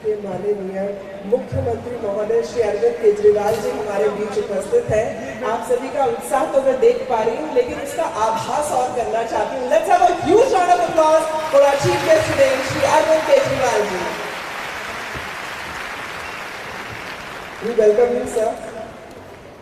के माननीय मुख्यमंत्री महोदय श्री अरविंद केजरीवाल जी हमारे बीच उपस्थित हैं। आप सभी का उत्साह तो मैं देख पा रही हूँ, लेकिन उसका आभास और करना चाहती हूँ। Let's have a huge round of applause for our chief guest today, Shri Arvind Kejriwal ji. We welcome you, sir.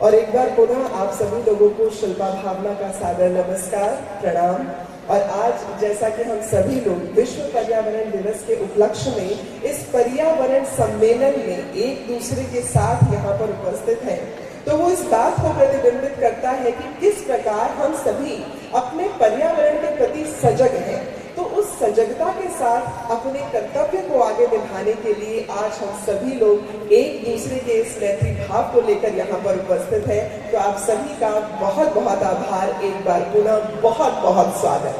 और एक बार पुनः आप सभी लोगों को शिल्पा भावना का सादर नमस्कार, प्रणाम। और आज जैसा कि हम सभी लोग विश्व पर्यावरण दिवस के उपलक्ष्य में इस पर्यावरण सम्मेलन में एक दूसरे के साथ यहाँ पर उपस्थित हैं, तो वो इस बात को प्रतिबिंबित करता है कि किस प्रकार हम सभी अपने पर्यावरण के प्रति सजग हैं। तो उस सजगता के साथ अपने कर्तव्य को आगे निभाने के लिए आज हम सभी लोग एक दूसरे के इस मैत्री भाव को लेकर यहाँ पर उपस्थित हैं। तो आप सभी का बहुत बहुत आभार, एक बार पुनः बहुत बहुत स्वागत।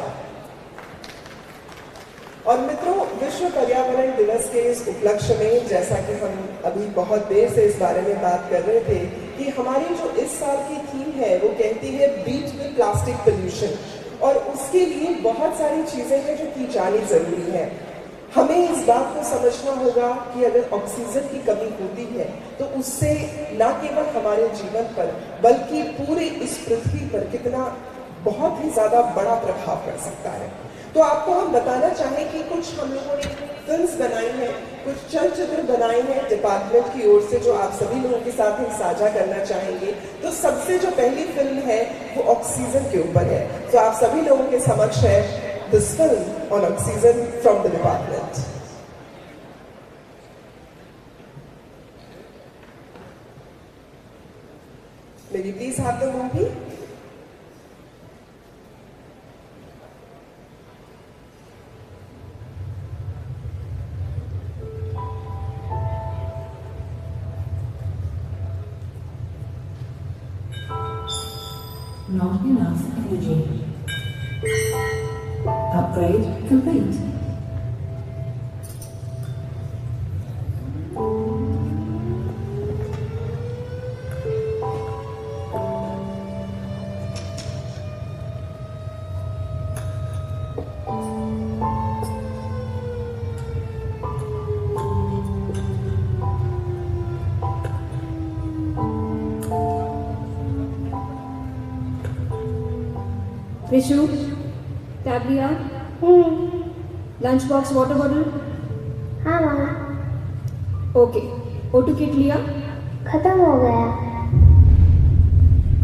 और मित्रों, विश्व पर्यावरण दिवस के इस उपलक्ष्य में जैसा कि हम अभी बहुत देर से इस बारे में बात कर रहे थे कि हमारी जो इस साल की थीम है वो कहती है बीट द प्लास्टिक पोल्यूशन, और उसके लिए बहुत सारी चीजें हैं जो की जानी जरूरी है। हमें इस बात को समझना होगा कि अगर ऑक्सीजन की कमी होती है तो उससे न केवल हमारे जीवन पर बल्कि पूरे इस पृथ्वी पर कितना बहुत ही ज्यादा बड़ा प्रभाव पड़ सकता है। तो आपको हम बताना चाहें कि कुछ हम लोगों ने फिल्म्स बनाई हैं, कुछ चलचित्र बनाए हैं डिपार्टमेंट की ओर से, जो आप सभी लोगों के साथ हम साझा करना चाहेंगे। तो सबसे जो पहली फिल्म है वो ऑक्सीजन के ऊपर है। तो आप सभी लोगों के समक्ष है this film on oxygen from the department. May we please have the movie? Not enough energy. Upgrade complete. Vishu, tab लिया? Lunch box, water bottle? हाँ मामा। ओके। O2 किट लिया? खत्म हो गया।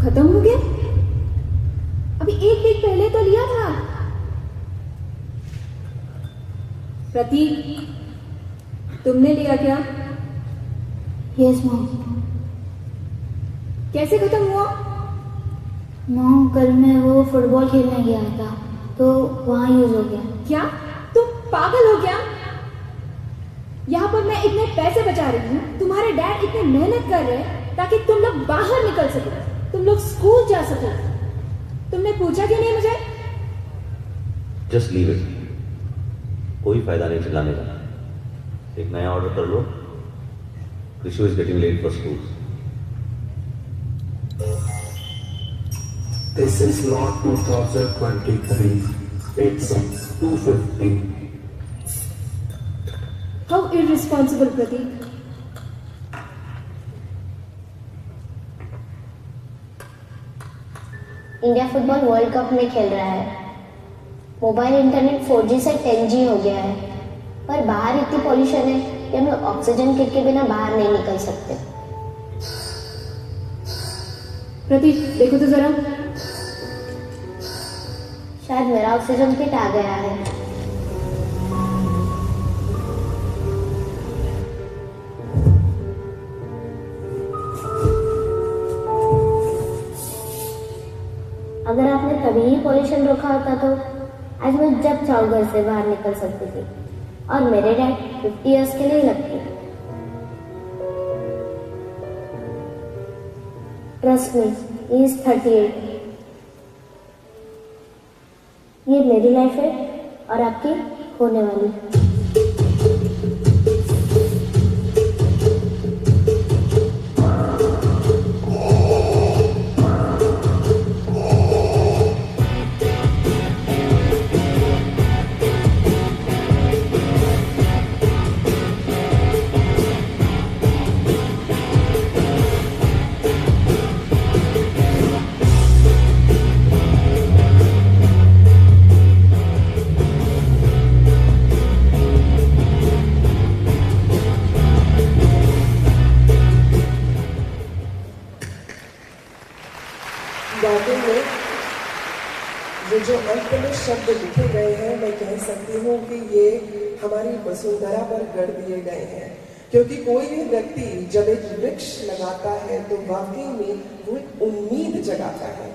खत्म हो गया? अभी एक वीक पहले तो लिया था। प्रतीक, तुमने लिया क्या? Yes mom. कैसे खत्म हुआ? मॉम, कल मैं वो फुटबॉल खेलने गया था तो वहाँ यूज हो गया। क्या तुम पागल हो गया? यहाँ पर मैं इतने पैसे बचा रही हूँ, तुम्हारे डैड इतने मेहनत कर रहे हैं ताकि तुम लोग बाहर निकल सको, तुम लोग स्कूल जा सको। तुमने पूछा क्यों नहीं मुझे? जस्ट लीव इट, कोई फायदा नहीं चिल्लाने का। एक नया ऑर्डर कर लो। Krishu is getting late for school. This is not 2023. It's 250. How irresponsible, Prateek. India football world cup में खेल रहा है। मोबाइल इंटरनेट 4G से 10G हो गया है, पर बाहर इतनी पॉल्यूशन है कि हम लोग ऑक्सीजन किट के बिना बाहर नहीं निकल सकते। प्रतीक, देखो तो जरा। शायद मेरा ऑक्सीजन किट आ गया है। अगर आपने तभी ही पॉल्यूशन रोका होता तो आज मैं जब चाहूँ घर से बाहर निकल सकती थी, और मेरे डैड 50 इयर्स के लिए लगते। Trust me, he is 38। ये मेरी लाइफ है और आपकी होने वाली। वाकई में ये जो अंत में शब्द लिखे गए हैं, मैं कह सकती हूँ कि ये हमारी वसुंधरा पर गढ़ दिए गए हैं। क्योंकि कोई भी व्यक्ति जब एक वृक्ष लगाता है तो वाकई में वो एक उम्मीद जगाता है।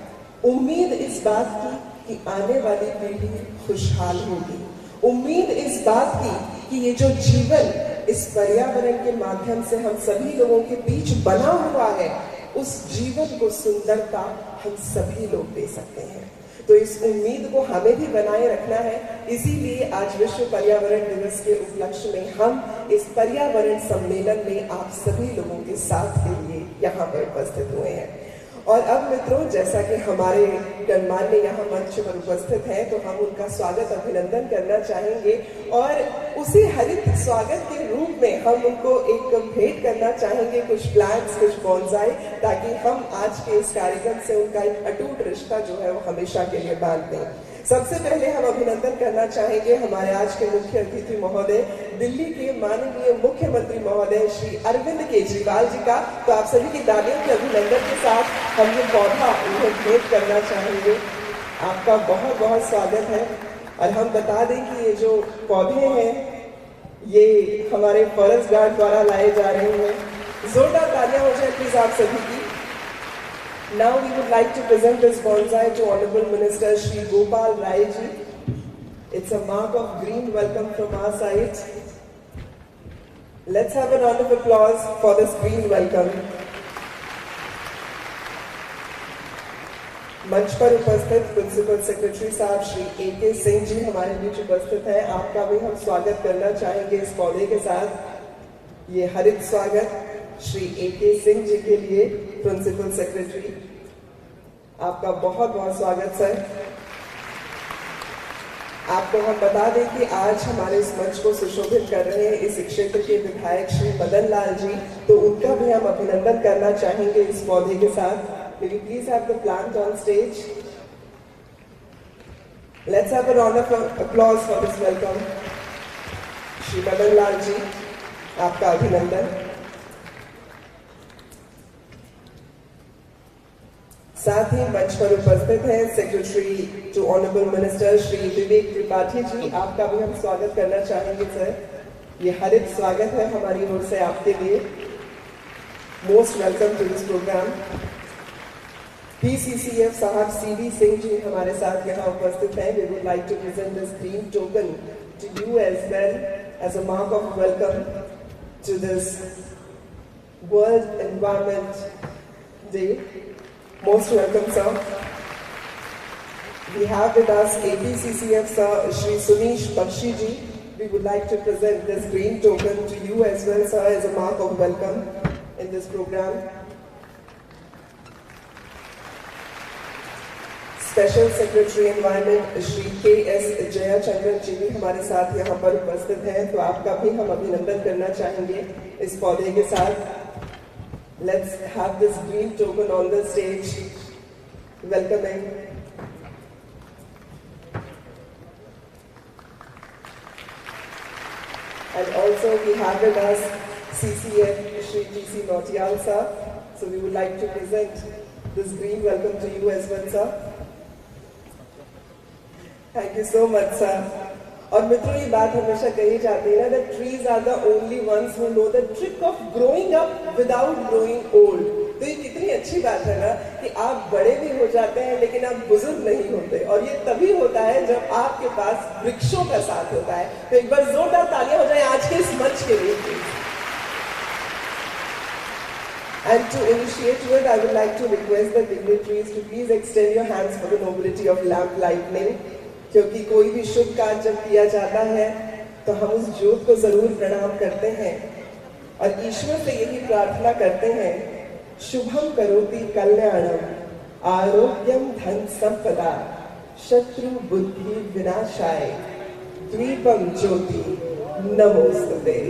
उम्मीद इस बात की कि आने वाली पीढ़ी खुशहाल होगी। उम्मीद इस बात की कि ये जो जीवन इस पर्यावरण के माध्यम से हम सभी लोगों के बीच बना हुआ है, उस जीवन को सुंदरता हम सभी लोग दे सकते हैं। तो इस उम्मीद को हमें भी बनाए रखना है। इसीलिए आज विश्व पर्यावरण दिवस के उपलक्ष्य में हम इस पर्यावरण सम्मेलन में आप सभी लोगों के साथ के लिए यहाँ पर उपस्थित हुए हैं। और अब मित्रों, जैसा कि हमारे गणमान्य यहाँ मंच पर उपस्थित हैं, तो हम उनका स्वागत अभिनंदन करना चाहेंगे और उसी हरित स्वागत के रूप में हम उनको एक भेंट करना चाहेंगे, कुछ प्लांट्स, कुछ बॉन्साई, ताकि हम आज के इस कार्यक्रम से उनका एक अटूट रिश्ता जो है वो हमेशा के लिए बांध दें। सबसे पहले हम अभिनंदन करना चाहेंगे हमारे आज के मुख्य अतिथि महोदय, दिल्ली के माननीय मुख्यमंत्री महोदय श्री अरविंद केजरीवाल जी का। तो आप सभी की तालियों के अभिनंदन के साथ हम ये पौधा उन्हें भेंट करना चाहेंगे। आपका बहुत बहुत स्वागत है। और हम बता दें कि ये जो पौधे हैं ये हमारे फॉरेस्ट गार्ड द्वारा लाए जा रहे हैं। जोरदार तालियां हो जाए प्लीज आप सभी की। Now we would like to present this bonsai to Honorable Minister Shri Gopal Rai ji. It's a mark of green welcome from our side. Let's have a round of applause for this green welcome. मंच पर उपस्थित principal secretary साहब Shri A.K. Singh ji हमारे बीच उपस्थित हैं। आपका भी हम स्वागत करना चाहेंगे इस पौधे के साथ। ये हरित स्वागत श्री A.K. सिंह जी के लिए, प्रिंसिपल सेक्रेटरी, आपका बहुत बहुत स्वागत सर। आपको हम बता दें कि आज हमारे इस मंच को सुशोभित कर रहे हैं इस क्षेत्र के विधायक श्री मदन लाल जी, तो उनका भी हम अभिनंदन करना चाहेंगे इस पौधे के साथ। Will you please have the plant on stage? Let's have a round of applause for this welcome. Shri Madan Lal ji, आपका अभिनंदन। साथ ही मंच पर उपस्थित हैं secretary to honourable minister Shri Vivek Tripathi ji, आपका भी हम स्वागत करना चाहेंगे सर। ये हरित स्वागत है हमारी ओर से आपके लिए। Most welcome to this programme. PCCF साहब CD सिंह जी हमारे साथ यहाँ उपस्थित हैं। We would like to present this green token to you as well as a mark of welcome to this World Environment Day. Most welcome, sir. We have with us APCCF sir, Shri Sunish Bakshi ji. We would like to present this green token to you as well, sir, as a mark of welcome in this program. Special secretary environment Shri K.S. Jayachandran ji भी हमारे साथ यहाँ पर उपस्थित हैं, तो आपका भी हम अभिनंदन करना चाहेंगे इस पौधे के साथ। Let's have this green token on the stage, welcoming and also we have with us CCF Shri G.C. Nautiyal sir, so we would like to present this green welcome to you as well, sir. Thank you so much, sir. और मित्रों, ये बात हमेशा कही जाती है ना, that trees are the only ones who know the trick of growing up without growing old. तो ये कितनी अच्छी बात है ना कि आप बड़े भी हो जाते हैं लेकिन आप बुजुर्ग नहीं होते, और ये तभी होता है जब आपके पास वृक्षों का साथ होता है। तो एक बार जोरदार तालियां हो जाए आज के इस मंच के लिए। And to initiate with, I would like to request the dignitaries to please extend your hands for the nobility of lamp lighting. क्योंकि कोई भी शुभ कार्य जब किया जाता है तो हम उस ज्योत को जरूर प्रणाम करते हैं और ईश्वर से यही प्रार्थना करते हैं, शुभम करोति कल्याणम आरोग्यम धन संपदा शत्रु बुद्धि विनाशाय द्वीपम ज्योति नमोस्तुते।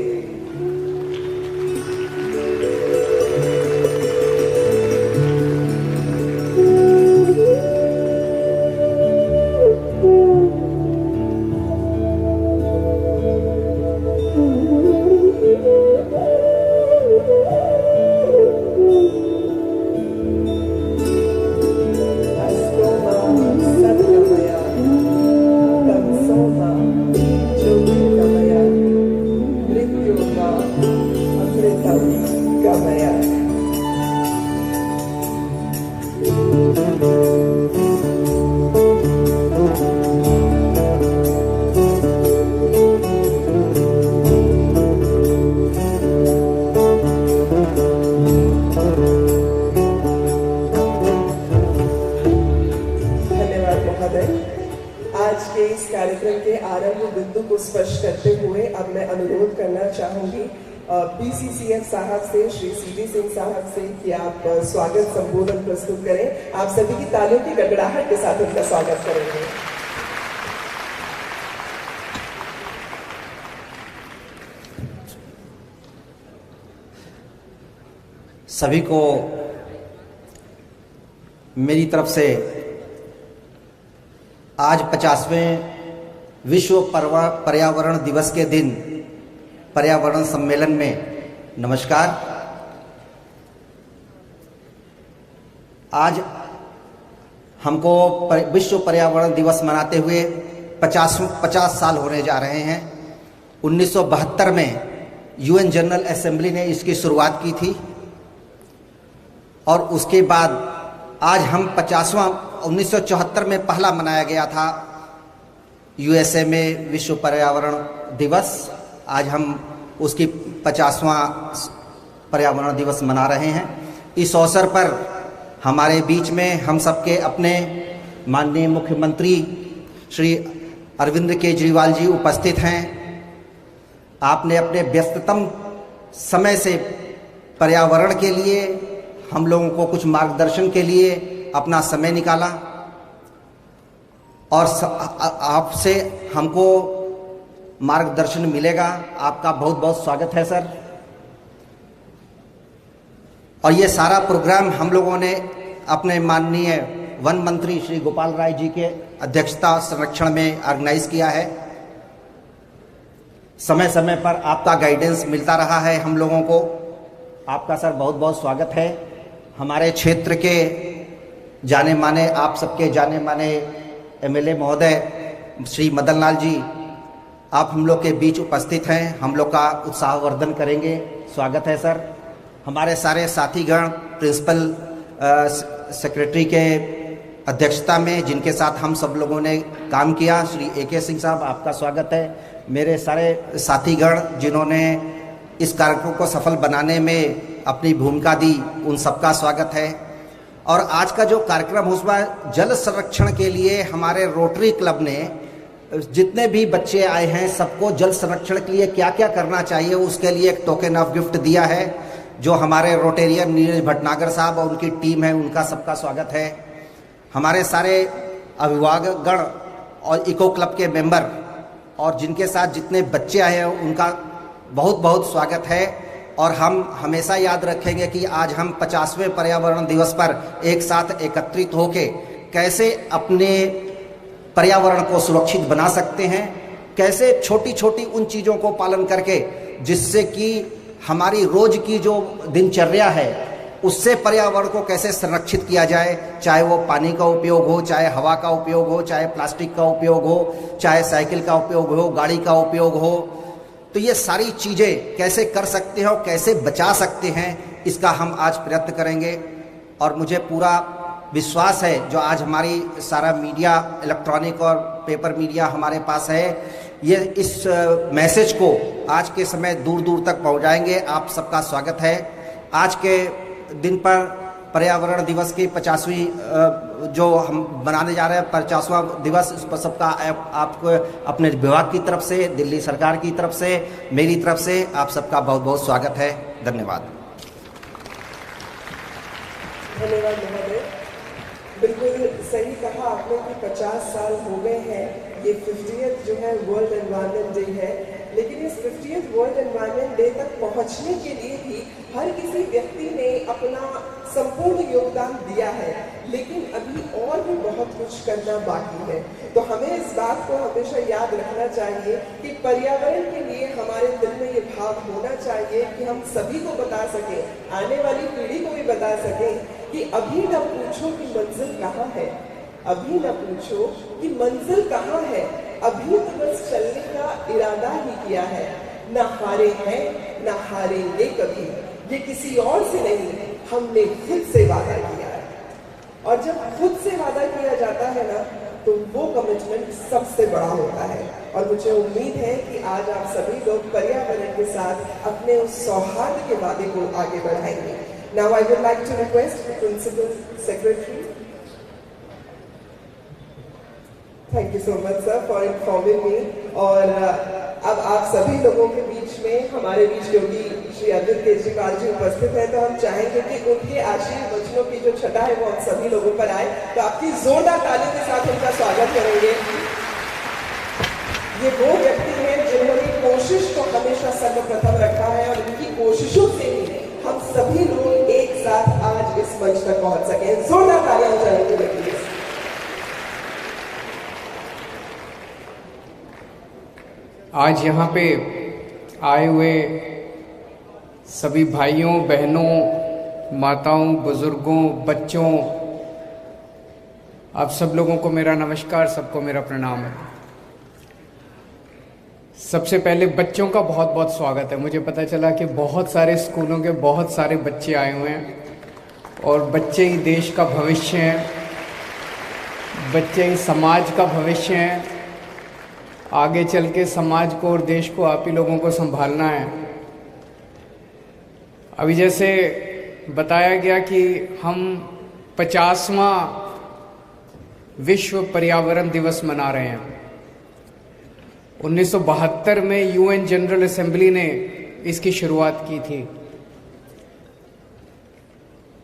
आज के इस कार्यक्रम के आरंभ बिंदु को स्पष्ट करते हुए अब मैं अनुरोध करना चाहूंगी PCCF साहब से, श्री CD सिंह साहब से कि आप स्वागत संबोधन प्रस्तुत करें। आप सभी की तालियों की गड़गड़ाहट के साथ उनका स्वागत करेंगे। सभी को मेरी तरफ से आज 50वें विश्व पर्यावरण दिवस के दिन पर्यावरण सम्मेलन में नमस्कार। आज हमको विश्व पर्यावरण दिवस मनाते हुए 50 साल होने जा रहे हैं। 1972 में UN जनरल असेंबली ने इसकी शुरुआत की थी और उसके बाद आज हम 50वां 1974 में पहला मनाया गया था USA में विश्व पर्यावरण दिवस। आज हम उसकी 50वां पर्यावरण दिवस मना रहे हैं। इस अवसर पर हमारे बीच में हम सबके अपने माननीय मुख्यमंत्री श्री अरविंद केजरीवाल जी उपस्थित हैं। आपने अपने व्यस्ततम समय से पर्यावरण के लिए हम लोगों को कुछ मार्गदर्शन के लिए अपना समय निकाला और आपसे हमको मार्गदर्शन मिलेगा। आपका बहुत बहुत स्वागत है सर। और ये सारा प्रोग्राम हम लोगों ने अपने माननीय वन मंत्री श्री गोपाल राय जी के अध्यक्षता संरक्षण में ऑर्गेनाइज किया है। समय समय पर आपका गाइडेंस मिलता रहा है हम लोगों को। आपका सर बहुत बहुत स्वागत है। हमारे क्षेत्र के जाने माने, आप सबके जाने माने MLA महोदय श्री मदन लाल जी, आप हम लोग के बीच उपस्थित हैं। हम लोग का उत्साहवर्धन करेंगे। स्वागत है सर। हमारे सारे साथीगण प्रिंसिपल सेक्रेटरी के अध्यक्षता में जिनके साथ हम सब लोगों ने काम किया, श्री AK सिंह साहब, आपका स्वागत है। मेरे सारे साथीगण जिन्होंने इस कार्यक्रम को सफल बनाने में अपनी भूमिका दी, उन सबका स्वागत है। और आज का जो कार्यक्रम उसमें जल संरक्षण के लिए हमारे रोटरी क्लब ने जितने भी बच्चे आए हैं सबको जल संरक्षण के लिए क्या क्या करना चाहिए उसके लिए एक टोकन ऑफ गिफ्ट दिया है, जो हमारे रोटेरियन नीरज भटनागर साहब और उनकी टीम है, उनका सबका स्वागत है। हमारे सारे अभिभावकगण और इको क्लब के मेंबर और जिनके साथ जितने बच्चे आए हैं उनका बहुत बहुत स्वागत है। और हम हमेशा याद रखेंगे कि आज हम 50वें पर्यावरण दिवस पर एक साथ एकत्रित होकर कैसे अपने पर्यावरण को सुरक्षित बना सकते हैं, कैसे छोटी छोटी उन चीज़ों को पालन करके जिससे कि हमारी रोज की जो दिनचर्या है उससे पर्यावरण को कैसे संरक्षित किया जाए, चाहे वो पानी का उपयोग हो, चाहे हवा का उपयोग हो, चाहे प्लास्टिक का उपयोग हो, चाहे साइकिल का उपयोग हो, गाड़ी का उपयोग हो। तो ये सारी चीज़ें कैसे कर सकते हैं और कैसे बचा सकते हैं, इसका हम आज प्रयत्न करेंगे। और मुझे पूरा विश्वास है जो आज हमारी सारा मीडिया, इलेक्ट्रॉनिक और पेपर मीडिया हमारे पास है, ये इस मैसेज को आज के समय दूर दूर तक पहुंचाएंगे। आप सबका स्वागत है। आज के दिन पर पर्यावरण दिवस की 50वीं जो हम मनाने जा रहे हैं 50वां दिवस, इस पर सबका आपको अपने विभाग की तरफ से, दिल्ली सरकार की तरफ से, मेरी तरफ से आप सबका बहुत बहुत स्वागत है। धन्यवाद। धन्यवाद महोदय। बिल्कुल सही कहा आपने कि 50 साल हो गए हैं। ये 50th जो है वर्ल्ड एनवायरनमेंट डे है, लेकिन इस 50th वर्ल्ड एनवायरनमेंट डे तक पहुंचने के लिए भी हर किसी व्यक्ति ने अपना संपूर्ण योगदान दिया है, लेकिन अभी और भी बहुत कुछ करना बाकी है। तो हमें इस बात को हमेशा याद रखना चाहिए कि पर्यावरण के लिए हमारे दिल में ये भाव होना चाहिए कि हम सभी को बता सकें, आने वाली पीढ़ी को भी बता सकें कि अभी न पूछो कि मंजिल कहाँ है, अभी न पूछो कि मंजिल कहाँ है, अभी तो बस चलने का इरादा ही किया है। न हारे हैं न हारेंगे कभी, ये किसी और से नहीं, हमने खुद से वादा किया है। और जब खुद से वादा किया जाता है ना, तो वो कमिटमेंट सबसे बड़ा होता है। और मुझे उम्मीद है कि आज आप सभी लोग पर्यावरण के साथ अपने उस सौहार्द के वादे को आगे बढ़ाएंगे। Now I would like to request principal secretary. Thank you so much sir for informing me. और अब आप सभी लोगों के बीच में, हमारे बीच क्योंकि श्री अरविंद केजरीवाल जी उपस्थित हैं, तो हम चाहेंगे कि उनके आशीर्वचनों की जो छटा है वो हम सभी लोगों पर आए। तो आपकी जोरदार तालियों के साथ उनका स्वागत करेंगे। ये वो व्यक्ति हैं जिन्होंने कोशिश को हमेशा सर्वप्रथम रखा है और उनकी कोशिशों से ही हम सभी लोग एक साथ आज इस मंच तक पहुंच सके। जोरदार तालियां हो जाएंगे प्लीज। आज यहाँ पे आए हुए सभी भाइयों, बहनों, माताओं, बुजुर्गों, बच्चों, आप सब लोगों को मेरा नमस्कार, सबको मेरा प्रणाम है। सबसे पहले बच्चों का बहुत बहुत स्वागत है। मुझे पता चला कि बहुत सारे स्कूलों के बहुत सारे बच्चे आए हुए हैं और बच्चे ही देश का भविष्य हैं, बच्चे ही समाज का भविष्य हैं। आगे चल के समाज को और देश को आप ही लोगों को संभालना है। अभी जैसे बताया गया कि हम 50वां विश्व पर्यावरण दिवस मना रहे हैं। 1972 में यूएन जनरल असेंबली ने इसकी शुरुआत की थी।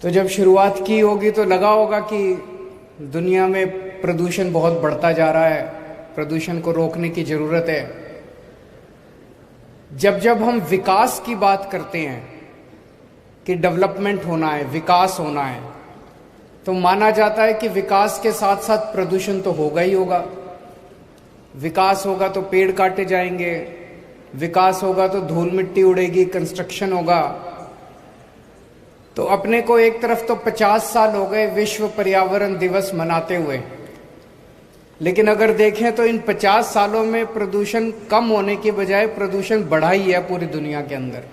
तो जब शुरुआत की होगी तो लगा होगा कि दुनिया में प्रदूषण बहुत बढ़ता जा रहा है, प्रदूषण को रोकने की जरूरत है। जब हम विकास की बात करते हैं कि डेवलपमेंट होना है, विकास होना है, तो माना जाता है कि विकास के साथ साथ प्रदूषण तो होगा ही होगा। विकास होगा तो पेड़ काटे जाएंगे, विकास होगा तो धूल मिट्टी उड़ेगी, कंस्ट्रक्शन होगा। तो अपने को एक तरफ तो 50 साल हो गए विश्व पर्यावरण दिवस मनाते हुए, लेकिन अगर देखें तो इन 50 सालों में प्रदूषण कम होने की बजाय प्रदूषण बढ़ा ही है पूरी दुनिया के अंदर।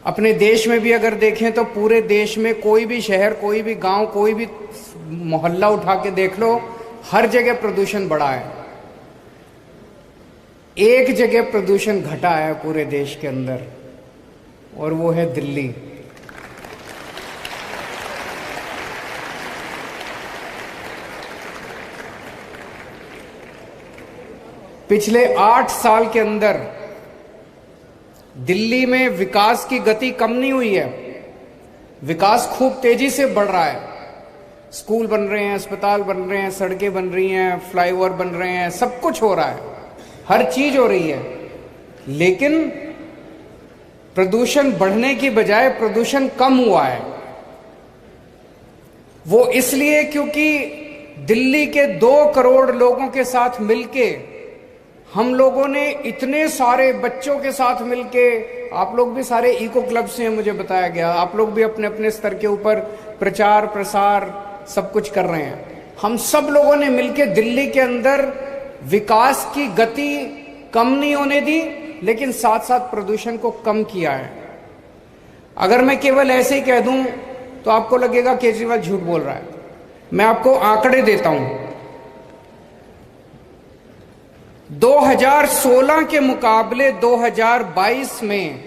अपने देश में भी अगर देखें तो पूरे देश में कोई भी शहर, कोई भी गांव, कोई भी मोहल्ला उठा के देख लो, हर जगह प्रदूषण बढ़ा है। एक जगह प्रदूषण घटा है पूरे देश के अंदर, और वो है दिल्ली। पिछले 8 साल के अंदर दिल्ली में विकास की गति कम नहीं हुई है, विकास खूब तेजी से बढ़ रहा है। स्कूल बन रहे हैं, अस्पताल बन रहे हैं, सड़कें बन रही हैं, फ्लाईओवर बन रहे हैं, सब कुछ हो रहा है, हर चीज हो रही है। लेकिन प्रदूषण बढ़ने की बजाय प्रदूषण कम हुआ है। वो इसलिए क्योंकि दिल्ली के 2 करोड़ लोगों के साथ मिलके हम लोगों ने, इतने सारे बच्चों के साथ मिलके, आप लोग भी सारे इको क्लब से हैं मुझे बताया गया, आप लोग भी अपने अपने स्तर के ऊपर प्रचार प्रसार सब कुछ कर रहे हैं। हम सब लोगों ने मिलके दिल्ली के अंदर विकास की गति कम नहीं होने दी, लेकिन साथ साथ प्रदूषण को कम किया है। अगर मैं केवल ऐसे ही कह दूं तो आपको लगेगा केजरीवाल झूठ बोल रहा है। मैं आपको आंकड़े देता हूं। 2016 के मुकाबले 2022 में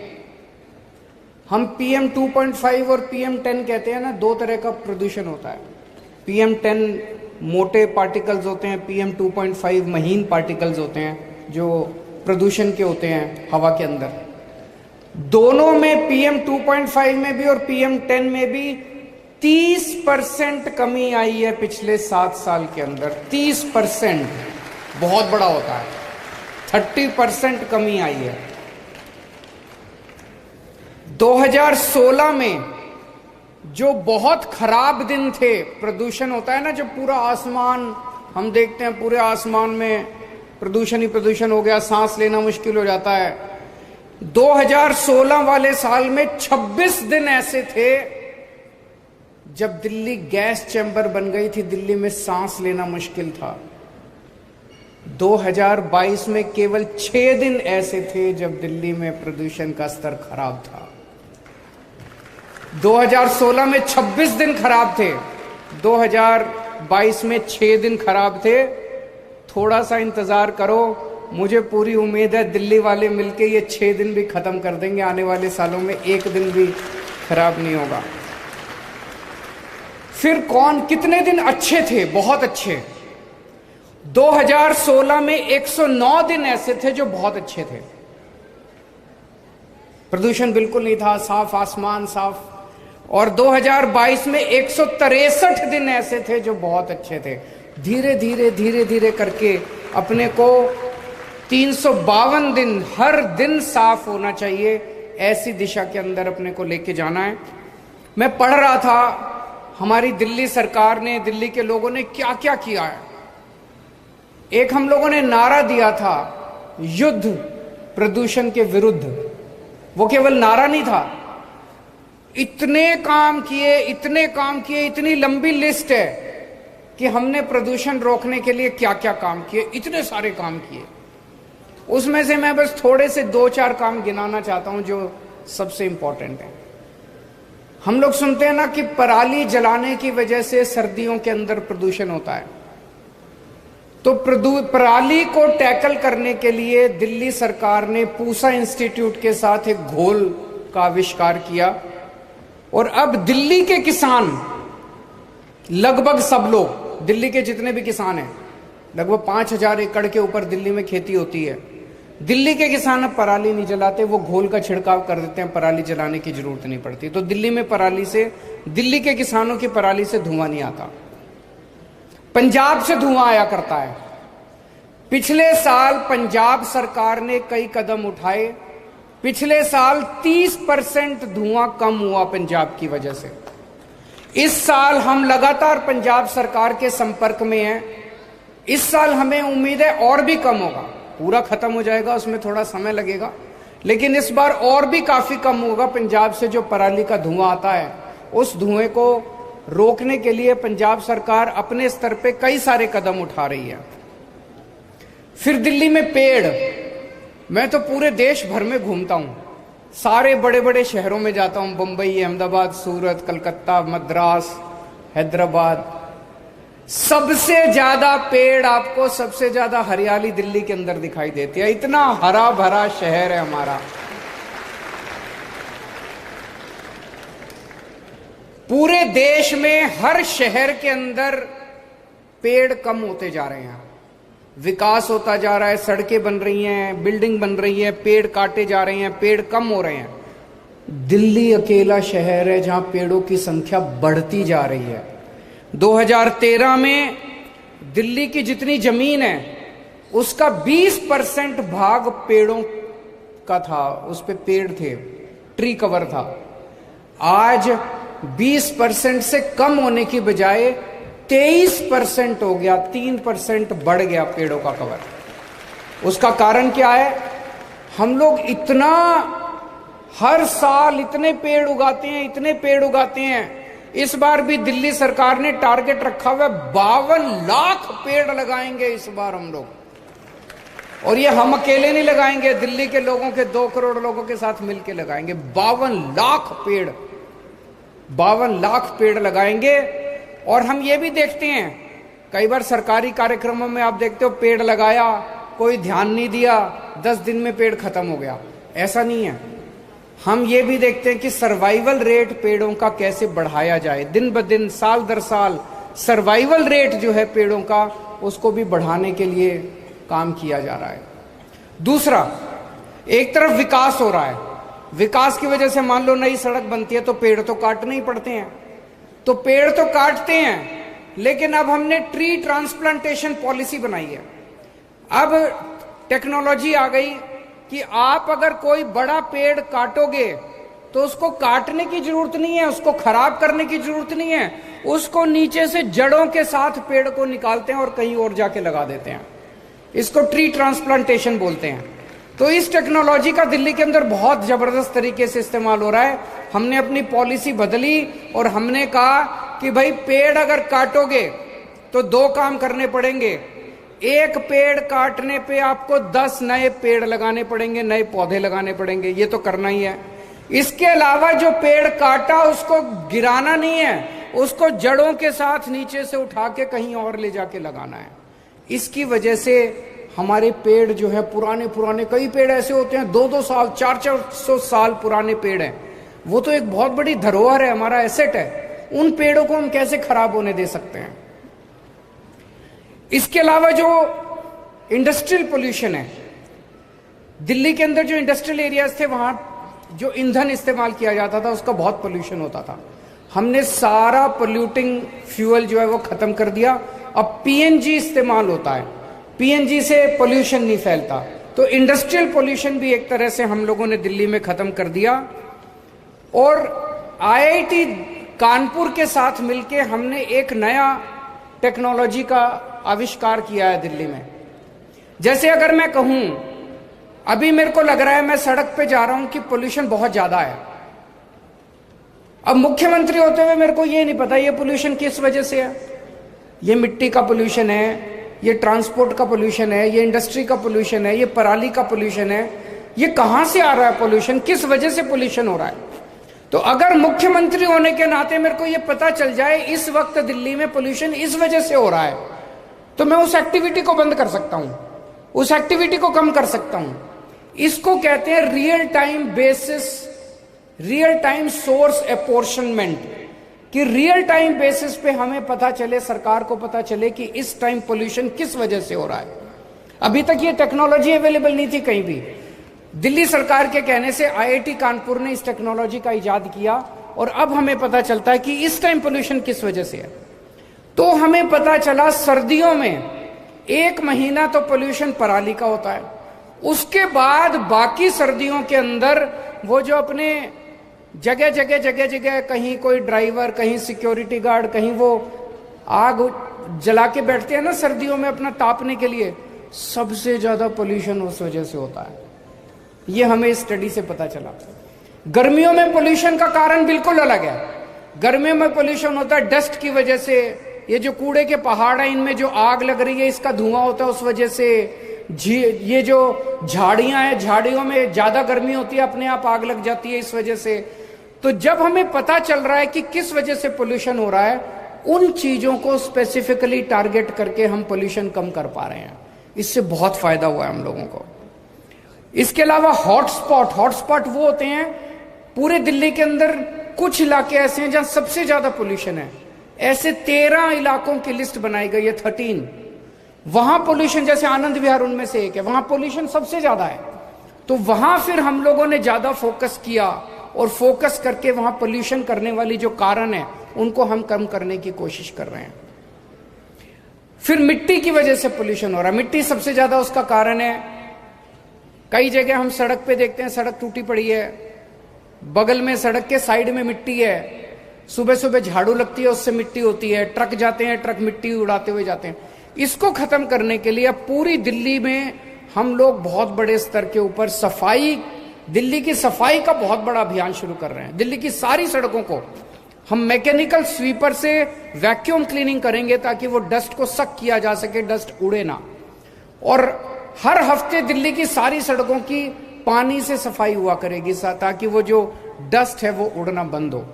हम PM 2.5 और PM 10 कहते हैं ना, 2 तरह का प्रदूषण होता है। PM 10 मोटे पार्टिकल्स होते हैं, PM 2.5 महीन पार्टिकल्स होते हैं जो प्रदूषण के होते हैं हवा के अंदर। दोनों में PM 2.5 में भी और PM 10 में भी 30% कमी आई है पिछले 7 साल के अंदर। 30% बहुत बड़ा होता है, 30% कमी आई है। 2016 में जो बहुत खराब दिन थे, प्रदूषण होता है ना, जब पूरा आसमान हम देखते हैं, पूरे आसमान में प्रदूषण ही प्रदूषण हो गया, सांस लेना मुश्किल हो जाता है। 2016 वाले साल में 26 दिन ऐसे थे जब दिल्ली गैस चैम्बर बन गई थी, दिल्ली में सांस लेना मुश्किल था। 2022 में केवल 6 दिन ऐसे थे जब दिल्ली में प्रदूषण का स्तर खराब था। 2016 में 26 दिन खराब थे, 2022 में 6 दिन खराब थे। थोड़ा सा इंतजार करो, मुझे पूरी उम्मीद है दिल्ली वाले मिलके ये 6 दिन भी खत्म कर देंगे। आने वाले सालों में 1 दिन भी खराब नहीं होगा। फिर कौन कितने दिन अच्छे थे, बहुत अच्छे। 2016 में 109 दिन ऐसे थे जो बहुत अच्छे थे, प्रदूषण बिल्कुल नहीं था, साफ आसमान, साफ। और 2022 में 163 दिन ऐसे थे जो बहुत अच्छे थे। धीरे धीरे धीरे धीरे करके अपने को 352 दिन हर दिन साफ होना चाहिए, ऐसी दिशा के अंदर अपने को लेके जाना है। मैं पढ़ रहा था हमारी दिल्ली सरकार ने, दिल्ली के लोगों ने क्या क्या किया है। एक हम लोगों ने नारा दिया था, युद्ध प्रदूषण के विरुद्ध। वो केवल नारा नहीं था, इतने काम किए, इतने काम किए, इतनी लंबी लिस्ट है कि हमने प्रदूषण रोकने के लिए क्या क्या काम किए, इतने सारे काम किए। उसमें से मैं बस थोड़े से 2-4 काम गिनाना चाहता हूं जो सबसे इंपॉर्टेंट है। हम लोग सुनते हैं ना कि पराली जलाने की वजह से सर्दियों के अंदर प्रदूषण होता है। तो पराली को टैकल करने के लिए दिल्ली सरकार ने पूसा इंस्टीट्यूट के साथ एक घोल का आविष्कार किया। और अब दिल्ली के किसान, लगभग सब लोग, दिल्ली के जितने भी किसान हैं, लगभग 5000 एकड़ के ऊपर दिल्ली में खेती होती है, दिल्ली के किसान अब पराली नहीं जलाते, वो घोल का छिड़काव कर देते हैं, पराली जलाने की जरूरत नहीं पड़ती। तो दिल्ली में पराली से, दिल्ली के किसानों की पराली से धुआं नहीं आता। पंजाब से धुआं आया करता है। पिछले साल पंजाब सरकार ने कई कदम उठाए, पिछले साल 30% धुआं कम हुआ पंजाब की वजह से। इस साल हम लगातार पंजाब सरकार के संपर्क में हैं। इस साल हमें उम्मीद है और भी कम होगा, पूरा खत्म हो जाएगा, उसमें थोड़ा समय लगेगा, लेकिन इस बार और भी काफी कम होगा। पंजाब से जो पराली का धुआं आता है, उस धुएं को रोकने के लिए पंजाब सरकार अपने स्तर पे कई सारे कदम उठा रही है। फिर दिल्ली में पेड़, मैं तो पूरे देश भर में घूमता हूं, सारे बड़े बड़े शहरों में जाता हूं, बंबई, अहमदाबाद, सूरत, कलकत्ता, मद्रास, हैदराबाद। सबसे ज्यादा पेड़ आपको, सबसे ज्यादा हरियाली दिल्ली के अंदर दिखाई देती है। इतना हरा भरा शहर है हमारा। पूरे देश में हर शहर के अंदर पेड़ कम होते जा रहे हैं, विकास होता जा रहा है, सड़कें बन रही हैं, बिल्डिंग बन रही है, पेड़ काटे जा रहे हैं, पेड़ कम हो रहे हैं। दिल्ली अकेला शहर है जहां पेड़ों की संख्या बढ़ती जा रही है। 2013 में दिल्ली की जितनी जमीन है उसका 20% भाग पेड़ों का था, उस पे पेड़ थे, ट्री कवर था। आज 20% से कम होने की बजाय 23% हो गया, 3% बढ़ गया पेड़ों का कवर। उसका कारण क्या है? हम लोग इतना हर साल इतने पेड़ उगाते हैं, इतने पेड़ उगाते हैं। इस बार भी दिल्ली सरकार ने टारगेट रखा हुआ है, 52 लाख पेड़ लगाएंगे इस बार हम लोग। और ये हम अकेले नहीं लगाएंगे, दिल्ली के लोगों के 2 करोड़ लोगों के साथ मिलकर लगाएंगे। 52 लाख पेड़, 52 लाख पेड़ लगाएंगे। और हम ये भी देखते हैं, कई बार सरकारी कार्यक्रमों में आप देखते हो पेड़ लगाया, कोई ध्यान नहीं दिया, 10 दिन में पेड़ खत्म हो गया। ऐसा नहीं है। हम ये भी देखते हैं कि सर्वाइवल रेट पेड़ों का कैसे बढ़ाया जाए। दिन ब दिन, साल दर साल सर्वाइवल रेट जो है पेड़ों का, उसको भी बढ़ाने के लिए काम किया जा रहा है। दूसरा, एक तरफ विकास हो रहा है, विकास की वजह से मान लो नई सड़क बनती है तो पेड़ तो काटने ही पड़ते हैं, तो पेड़ तो काटते हैं, लेकिन अब हमने ट्री ट्रांसप्लांटेशन पॉलिसी बनाई है। अब टेक्नोलॉजी आ गई कि आप अगर कोई बड़ा पेड़ काटोगे तो उसको काटने की जरूरत नहीं है, उसको खराब करने की जरूरत नहीं है, उसको नीचे से जड़ों के साथ पेड़ को निकालते हैं और कहीं और जाके लगा देते हैं। इसको ट्री ट्रांसप्लांटेशन बोलते हैं। तो इस टेक्नोलॉजी का दिल्ली के अंदर बहुत जबरदस्त तरीके से इस्तेमाल हो रहा है। हमने अपनी पॉलिसी बदली और हमने कहा कि भाई पेड़ अगर काटोगे तो 2 काम करने पड़ेंगे। एक पेड़ काटने पे आपको 10 नए पेड़ लगाने पड़ेंगे, नए पौधे लगाने पड़ेंगे, ये तो करना ही है। इसके अलावा जो पेड़ काटा उसको गिराना नहीं है, उसको जड़ों के साथ नीचे से उठा के कहीं और ले जाके लगाना है। इसकी वजह से हमारे पेड़ जो है पुराने कई पेड़ ऐसे होते हैं 2-2 साल 400 साल पुराने पेड़ हैं, वो तो एक बहुत बड़ी धरोहर है, हमारा एसेट है। उन पेड़ों को हम कैसे खराब होने दे सकते हैं? इसके अलावा जो इंडस्ट्रियल पोल्यूशन है, दिल्ली के अंदर जो इंडस्ट्रियल एरियाज थे वहां जो ईंधन इस्तेमाल किया जाता था उसका बहुत पोल्यूशन होता था। हमने सारा पोल्यूटिंग फ्यूल जो है वो खत्म कर दिया। अब पीएनजी इस्तेमाल होता है, पीएनजी से पोल्यूशन नहीं फैलता। तो इंडस्ट्रियल पोल्यूशन भी एक तरह से हम लोगों ने दिल्ली में खत्म कर दिया। और आईआईटी कानपुर के साथ मिलके हमने एक नया टेक्नोलॉजी का आविष्कार किया है दिल्ली में। जैसे अगर मैं कहूं, अभी मेरे को लग रहा है मैं सड़क पे जा रहा हूं कि पोल्यूशन बहुत ज्यादा है। अब मुख्यमंत्री होते हुए मेरे को ये नहीं पता ये पोल्यूशन किस वजह से है। ये मिट्टी का पोल्यूशन है, ये ट्रांसपोर्ट का पोल्यूशन है, ये इंडस्ट्री का पोल्यूशन है, ये पराली का पोल्यूशन है। ये कहां से आ रहा है पोल्यूशन, किस वजह से पोल्यूशन हो रहा है? तो अगर मुख्यमंत्री होने के नाते मेरे को ये पता चल जाए इस वक्त दिल्ली में पोल्यूशन इस वजह से हो रहा है, तो मैं उस एक्टिविटी को बंद कर सकता हूं, उस एक्टिविटी को कम कर सकता हूं। इसको कहते हैं real time basis, real time source apportionment, कि रियल टाइम बेसिस पे हमें पता चले, सरकार को पता चले कि इस टाइम पोल्यूशन किस वजह से हो रहा है। अभी तक ये टेक्नोलॉजी अवेलेबल नहीं थी कहीं भी। दिल्ली सरकार के कहने से आईआईटी कानपुर ने इस टेक्नोलॉजी का इजाद किया और अब हमें पता चलता है कि इस टाइम पोल्यूशन किस वजह से है। तो हमें पता चला सर्दियों में 1 महीना तो पोल्यूशन पराली का होता है, उसके बाद बाकी सर्दियों के अंदर वो जो अपने जगह जगह कहीं कोई ड्राइवर, कहीं सिक्योरिटी गार्ड, कहीं वो आग जला के बैठते हैं ना सर्दियों में अपना तापने के लिए, सबसे ज्यादा पोल्यूशन उस वजह से होता है। ये हमें इस स्टडी से पता चला। गर्मियों में पोल्यूशन का कारण बिल्कुल अलग है। गर्मियों में पोल्यूशन होता है डस्ट की वजह से, ये जो कूड़े के पहाड़ है इनमें जो आग लग रही है इसका धुआं होता है उस वजह से। ये जो झाड़ियां हैं, झाड़ियों में ज्यादा गर्मी होती है, अपने आप आग लग जाती है इस वजह से। तो जब हमें पता चल रहा है कि किस वजह से पोल्यूशन हो रहा है, उन चीजों को स्पेसिफिकली टारगेट करके हम पोल्यूशन कम कर पा रहे हैं। इससे बहुत फायदा हुआ है हम लोगों को। इसके अलावा हॉटस्पॉट वो होते हैं पूरे दिल्ली के अंदर, कुछ इलाके ऐसे हैं जहां सबसे ज्यादा पोल्यूशन है। ऐसे 13 इलाकों की लिस्ट बनाई गई है, 13। वहां पोल्यूशन, जैसे आनंद विहार उनमें से एक है, वहां पोल्यूशन सबसे ज्यादा है। तो वहां फिर हम लोगों ने ज्यादा फोकस किया और फोकस करके वहां पोल्यूशन करने वाली जो कारण है उनको हम कम करने की कोशिश कर रहे हैं। फिर मिट्टी की वजह से पोल्यूशन हो रहा है। मिट्टी सबसे ज्यादा उसका कारण है। कई जगह हम सड़क पे देखते हैं सड़क टूटी पड़ी है, बगल में सड़क के साइड में मिट्टी है, सुबह सुबह झाड़ू लगती है उससे मिट्टी होती है, ट्रक जाते हैं, ट्रक मिट्टी उड़ाते हुए जाते हैं। इसको खत्म करने के लिए अब पूरी दिल्ली में हम लोग बहुत बड़े स्तर के ऊपर सफाई, दिल्ली की सफाई का बहुत बड़ा अभियान शुरू कर रहे हैं। दिल्ली की सारी सड़कों को हम मैकेनिकल स्वीपर से वैक्यूम क्लीनिंग करेंगे ताकि वो डस्ट को सक किया जा सके, डस्ट उड़े ना। और हर हफ्ते दिल्ली की सारी सड़कों की पानी से सफाई हुआ करेगी ताकि वो जो डस्ट है वो उड़ना बंद हो।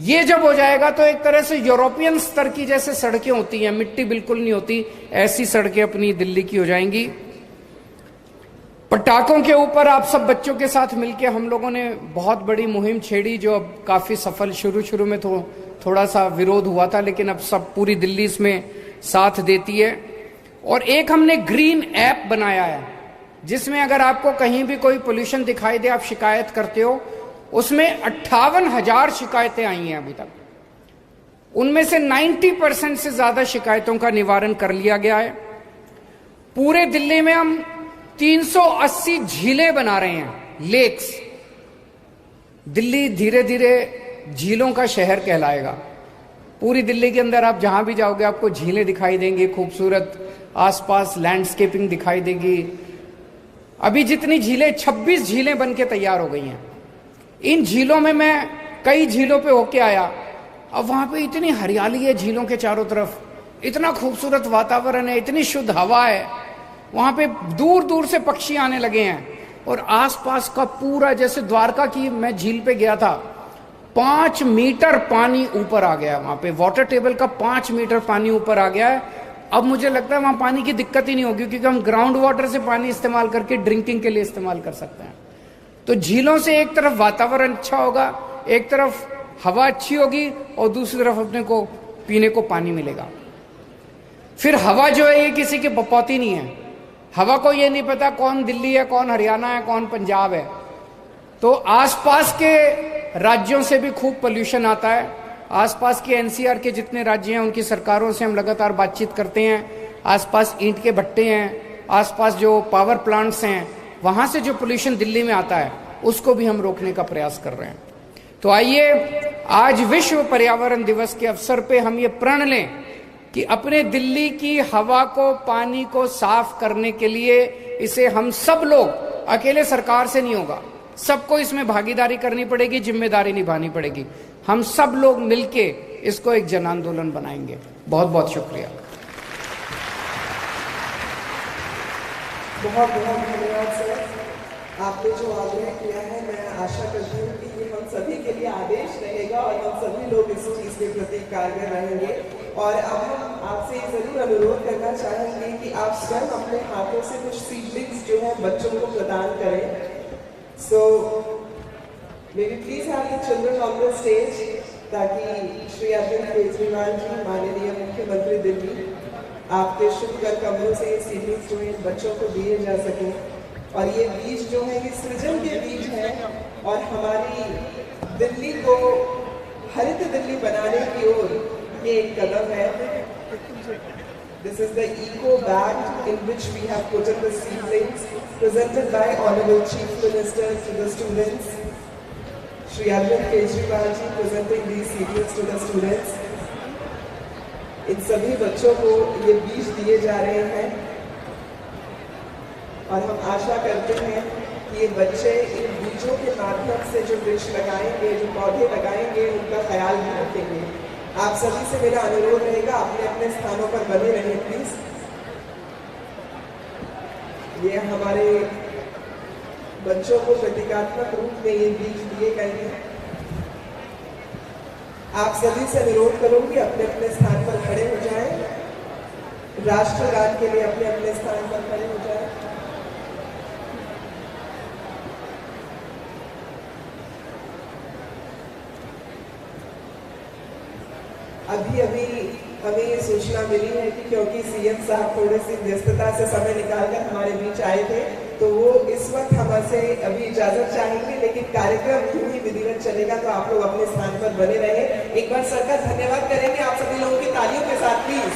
ये जब हो जाएगा तो एक तरह से यूरोपियन स्तर की जैसे सड़कें होती हैं, मिट्टी बिल्कुल नहीं होती, ऐसी सड़कें अपनी दिल्ली की हो जाएंगी। पटाखों के ऊपर आप सब बच्चों के साथ मिलकर हम लोगों ने बहुत बड़ी मुहिम छेड़ी जो अब काफी सफल, शुरू में तो थोड़ा सा विरोध हुआ था लेकिन अब सब पूरी दिल्ली इसमें साथ देती है। और एक हमने ग्रीन ऐप बनाया है जिसमें अगर आपको कहीं भी कोई पोल्यूशन दिखाई दे, आप शिकायत करते हो, उसमें 58,000 शिकायतें आई हैं अभी तक। उनमें से 90% से ज्यादा शिकायतों का निवारण कर लिया गया है। पूरे दिल्ली में हम 380 झीलें बना रहे हैं, लेक्स। दिल्ली धीरे धीरे झीलों का शहर कहलाएगा। पूरी दिल्ली के अंदर आप जहां भी जाओगे आपको झीलें दिखाई देंगी, खूबसूरत आसपास लैंडस्केपिंग दिखाई देगी। अभी जितनी झीलें, 26 झीलें बनके तैयार हो गई हैं। इन झीलों में मैं कई झीलों पे होके आया, अब वहां पे इतनी हरियाली है झीलों के चारों तरफ, इतना खूबसूरत वातावरण है, इतनी शुद्ध हवा है, वहां पे दूर दूर से पक्षी आने लगे हैं। और आसपास का पूरा, जैसे द्वारका की मैं झील पे गया था, 5 मीटर पानी ऊपर आ गया, वहां पे वाटर टेबल का 5 मीटर पानी ऊपर आ गया है। अब मुझे लगता है वहां पानी की दिक्कत ही नहीं होगी, क्योंकि हम ग्राउंड वाटर से पानी इस्तेमाल करके ड्रिंकिंग के लिए इस्तेमाल कर सकते हैं। तो झीलों से एक तरफ वातावरण अच्छा होगा, एक तरफ हवा अच्छी होगी और दूसरी तरफ अपने को पीने को पानी मिलेगा। फिर हवा जो है ये किसी की बपौती नहीं है। हवा को ये नहीं पता कौन दिल्ली है, कौन हरियाणा है, कौन पंजाब है। तो आसपास के राज्यों से भी खूब पोल्यूशन आता है। आसपास के एनसीआर के जितने राज्य हैं उनकी सरकारों से हम लगातार बातचीत करते हैं। आसपास ईंट के भट्टे हैं, आसपास जो पावर प्लांट्स हैं, वहां से जो पोल्यूशन दिल्ली में आता है उसको भी हम रोकने का प्रयास कर रहे हैं। तो आइए आज विश्व पर्यावरण दिवस के अवसर पे हम ये प्रण लें कि अपने दिल्ली की हवा को, पानी को साफ करने के लिए इसे हम सब लोग, अकेले सरकार से नहीं होगा, सबको इसमें भागीदारी करनी पड़ेगी, जिम्मेदारी निभानी पड़ेगी। हम सब लोग मिलके इसको एक जन आंदोलन बनाएंगे। बहुत बहुत शुक्रिया। बहुत बहुत धन्यवाद सर, आपने जो आग्रह किया है मैं आशा करती हूँ कि ये हम सभी के लिए आदेश रहेगा और हम सभी लोग इस चीज़ के प्रति कारगर रहेंगे। और अब हम आपसे जरूर अनुरोध करना चाहेंगे कि आप स्वयं अपने हाथों से कुछ सीडलिंग्स जो है बच्चों को प्रदान करें। So may we please have the children on the stage, ताकि श्री अरविंद केजरीवाल जी, माननीय मुख्यमंत्री दिल्ली, आपके शुभ कर कमरों से ये सीडलिंग्स जो है बच्चों को दिए जा सके। और ये बीज जो है ये सृजन के बीज हैं और हमारी दिल्ली को हरित दिल्ली बनाने की ओर ये एक कदम है। This is the eco bag in which we have put in the seedlings, presented by Honorable Chief Minister to the students. Shri Arvind Kejriwal ji presenting these seedlings to the students. इन सभी बच्चों को ये बीज दिए जा रहे हैं और हम आशा करते हैं कि ये बच्चे इन बीजों के माध्यम से जो वृक्ष लगाएंगे, जो पौधे लगाएंगे, उनका ख्याल भी रखेंगे। आप सभी से मेरा अनुरोध रहेगा, अपने अपने स्थानों पर बने रहें प्लीज। ये हमारे बच्चों को प्रतीकात्मक रूप में ये बीज दिए गए हैं। आप सभी से अनुरोध करूंगी अपने अपने स्थान पर खड़े हो जाएं। राष्ट्रगान के लिए अपने अपने स्थान पर खड़े हो जाएं। अभी हमें ये सूचना मिली है कि क्योंकि सीएम साहब थोड़ी सी व्यस्तता से समय निकालकर हमारे बीच आए थे, तो वो इस वक्त हमसे अभी इजाजत चाहेंगे, लेकिन कार्यक्रम यूं ही विधिवत चलेगा। तो आप लोग अपने स्थान पर बने रहे। एक बार सर का धन्यवाद करेंगे आप सभी लोगों की तालियों के साथ प्लीज।